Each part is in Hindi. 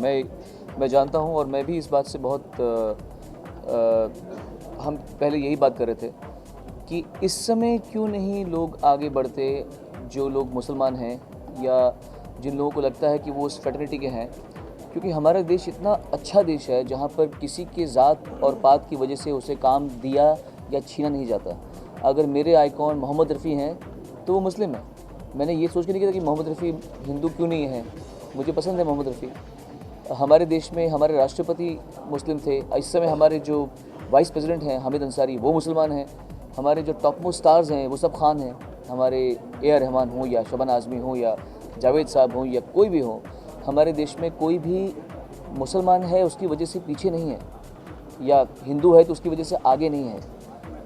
मैं जानता हूँ और मैं भी इस बात से बहुत हम पहले यही बात कर रहे थे कि इस समय क्यों नहीं लोग आगे बढ़ते, जो लोग मुसलमान हैं या जिन लोगों को लगता है कि वो उस फ्रेटर्निटी के हैं, क्योंकि हमारा देश इतना अच्छा देश है जहाँ पर किसी के ज़ात और पात की वजह से उसे काम दिया या छीना नहीं जाता। अगर मेरे आइकॉन मोहम्मद रफ़ी हैं तो वो मुस्लिम है। मैंने ये सोच के नहीं किया कि मोहम्मद रफ़ी हिंदू क्यों नहीं है, मुझे पसंद है मोहम्मद रफ़ी। हमारे देश में हमारे राष्ट्रपति मुस्लिम थे, इस समय हमारे जो वाइस प्रेसिडेंट हैं हामिद अंसारी वो मुसलमान हैं, हमारे जो टॉप मोस्ट स्टार्स हैं वो सब खान हैं, हमारे ए.आर. रहमान हों या शबाना आज़मी हों या जावेद साहब हों या कोई भी हो, हमारे देश में कोई भी मुसलमान है उसकी वजह से पीछे नहीं है या हिंदू है तो उसकी वजह से आगे नहीं है।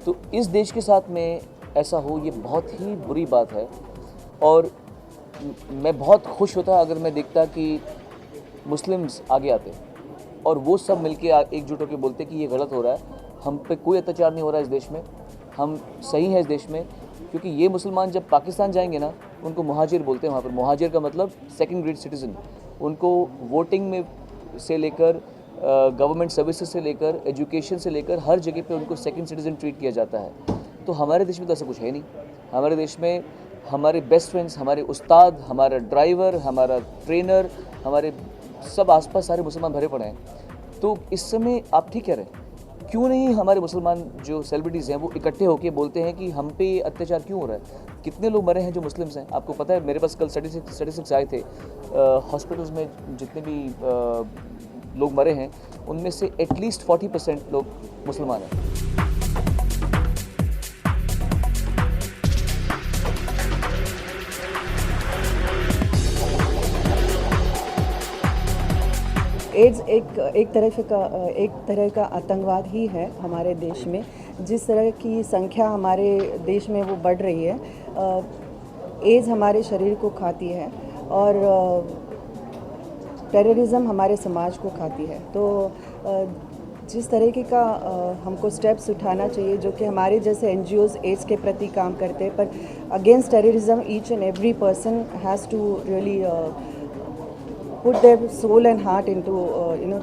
तो इस देश के साथ में ऐसा हो ये बहुत ही बुरी बात है और मैं बहुत खुश होता अगर मैं देखता कि मुस्लिम्स आगे आते और वो सब मिलके एकजुट होकर बोलते कि ये गलत हो रहा है, हम पे कोई अत्याचार नहीं हो रहा है इस देश में, हम सही हैं इस देश में। क्योंकि ये मुसलमान जब पाकिस्तान जाएंगे ना, उनको मुहाजिर बोलते हैं वहाँ पर। मुहाजिर का मतलब सेकंड ग्रेड सिटीज़न। उनको वोटिंग में से लेकर गवर्नमेंट सर्विसेज से लेकर एजुकेशन से लेकर हर जगह पे उनको सेकंड सिटीज़न ट्रीट किया जाता है। तो हमारे देश में तो ऐसा कुछ है नहीं। हमारे देश में हमारे बेस्ट फ्रेंड्स, हमारे उस्ताद, हमारा ड्राइवर, हमारा ट्रेनर, हमारे सब आसपास सारे मुसलमान भरे पड़े हैं। तो इस समय आप ठीक कह रहे हैं, क्यों नहीं हमारे मुसलमान जो सेलिब्रिटीज़ हैं वो इकट्ठे होकर बोलते हैं कि हम पे ये अत्याचार क्यों हो रहा है। कितने लोग मरे हैं जो मुस्लिम्स हैं, आपको पता है। मेरे पास कल स्टैटिस्टिक्स आए थे, हॉस्पिटल्स में जितने भी लोग मरे हैं उनमें से एटलीस्ट 40% लोग मुसलमान हैं। एड्स एक तरह का आतंकवाद ही है हमारे देश में। जिस तरह की संख्या हमारे देश में वो बढ़ रही है, एड्स हमारे शरीर को खाती है और टेररिज्म हमारे समाज को खाती है। तो जिस तरीके का हमको स्टेप्स उठाना चाहिए, जो कि हमारे जैसे NGOs एड्स के प्रति काम करते हैं, पर against terrorism each and every person has to really put their soul and heart into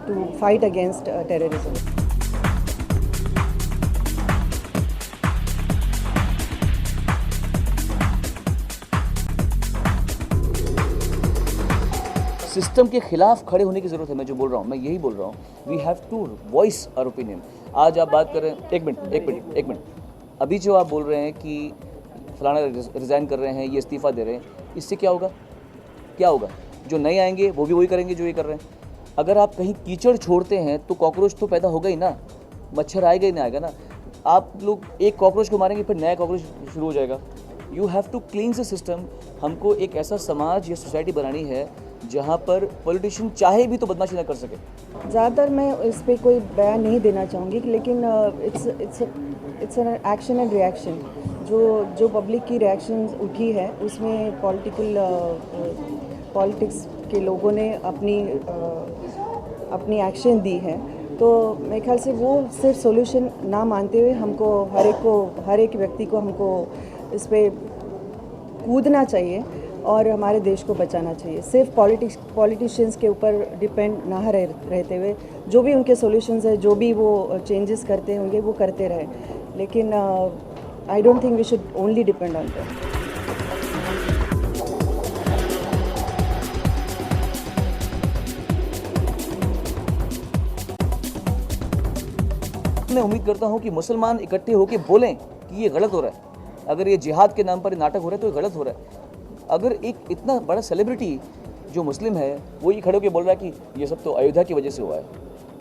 to fight against terrorism. System के खिलाफ खड़े होने की ज़रूरत है। मैं जो बोल रहा हूँ, मैं यही बोल रहा हूँ, we have to voice our opinion. आज आप बात कर रहे हैं, एक मिनट, अभी जो आप बोल रहे हैं कि फलाना रिज़ाइन कर रहे हैं, ये इस्तीफ़ा दे रहे हैं, इससे क्या होगा? जो नए आएंगे वो भी वही करेंगे जो ये कर रहे हैं। अगर आप कहीं कीचड़ छोड़ते हैं तो कॉकरोच तो पैदा होगा ही ना, मच्छर आएगा ही ना आएगा ना। आप लोग एक कॉकरोच को मारेंगे फिर नया कॉकरोच शुरू हो जाएगा। You have to cleanse the system. हमको एक ऐसा समाज या सोसाइटी बनानी है जहाँ पर पॉलिटिशियन चाहे भी तो बदमाशी ना कर सके। ज़्यादातर मैं इस पर कोई बयान नहीं देना चाहूँगी, लेकिन it's an action and reaction. जो पब्लिक की रिएक्शन उठी है उसमें पॉलिटिक्स के लोगों ने अपनी एक्शन दी है। तो मेरे ख्याल से वो सिर्फ सॉल्यूशन ना मानते हुए हमको हर एक व्यक्ति को हमको इस पे कूदना चाहिए और हमारे देश को बचाना चाहिए। सिर्फ पॉलिटिशियंस के ऊपर डिपेंड ना रहते हुए जो भी उनके सॉल्यूशंस है, जो भी वो चेंजेस करते होंगे वो करते रहे। लेकिन I don't think we should only depend on that. मैं उम्मीद करता हूँ कि मुसलमान इकट्ठे होकर बोलें कि ये गलत हो रहा है। अगर ये जिहाद के नाम पर नाटक हो रहा है तो ये गलत हो रहा है। अगर एक इतना बड़ा सेलिब्रिटी जो मुस्लिम है वो ये खड़े होकर बोल रहा है कि ये सब तो अयोध्या की वजह से हुआ है,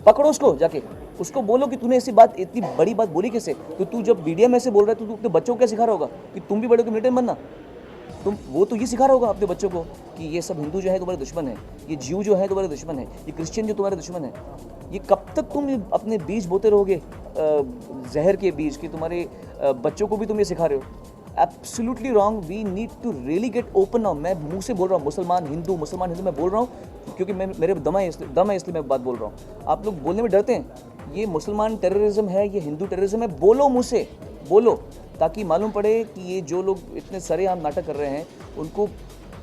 पकड़ो उसको जाके, उसको बोलो कि तूने ऐसी बात, इतनी बड़ी बात बोली कैसे। तो तू जब मीडिया में से बोल रहा है तो तू अपने बच्चों को क्या सिखा रहा होगा कि तुम भी बड़े को मिलिटेंट बनना। वो तो ये सिखा रहा होगा अपने बच्चों को कि ये सब हिंदू जो है तुम्हारे दुश्मन है, ये जीव जो है तुम्हारे दुश्मन है, ये क्रिश्चियन जो तुम्हारे दुश्मन है। ये कब तक तुम अपने बीज बोते रहोगे, जहर के बीज कि तुम्हारे बच्चों को भी तुम ये सिखा रहे हो। Absolutely wrong. We need to really get open now. मैं मुंह से बोल रहा हूँ मुसलमान हिंदू मैं बोल रहा हूँ क्योंकि मेरे दम है इसलिए मैं बात बोल रहा हूँ। आप लोग बोलने में डरते हैं। ये मुसलमान टेररिज्म है, ये हिंदू टेररिज्म है, बोलो मुँह से बोलो, ताकि मालूम पड़े कि ये जो लोग इतने सरेआम नाटक कर रहे हैं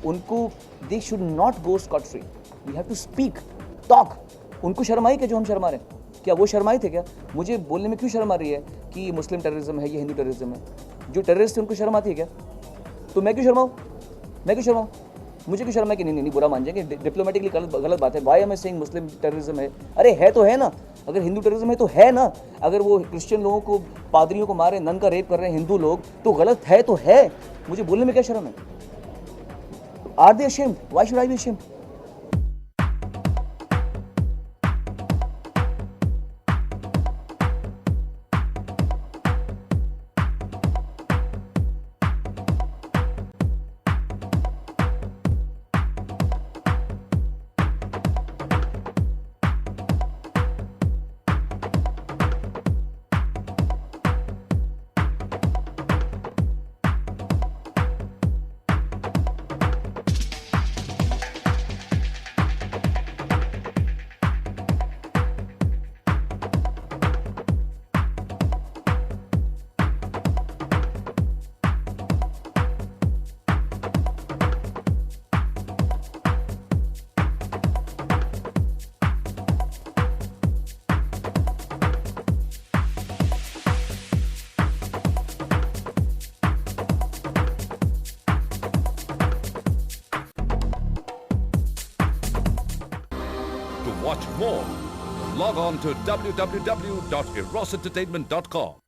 उनको they should not go scot free. We have to speak talk. उनको शर्म आई क्या जो हम शर्मा रहे हैं? क्या वो शर्माए थे क्या? मुझे बोलने में क्यों शर्म आ रही है कि ये मुस्लिम टेररिज्म है, ये हिंदू टेररिज्म है? जो टेररिस्ट थे उनको शर्म आती है क्या? तो मैं क्यों शर्माऊँ? मैं क्यों शर्माऊँ? मुझे क्यों शर्म है कि नहीं नहीं बुरा मान जाएंगे, डिप्लोमेटिकली गलत बात है। Why am I saying Muslim terrorism है? अरे है तो है ना। अगर हिंदू टेररिज्म है तो है ना। अगर वो क्रिश्चियन लोगों को, पादरियों को मारे, नन का रेप कर रहे हैं हिंदू लोग, तो गलत है तो है। मुझे बोलने में क्या शर्म है? Are they ashamed? Why should I be ashamed? To watch more, log on to www.erosentertainment.com.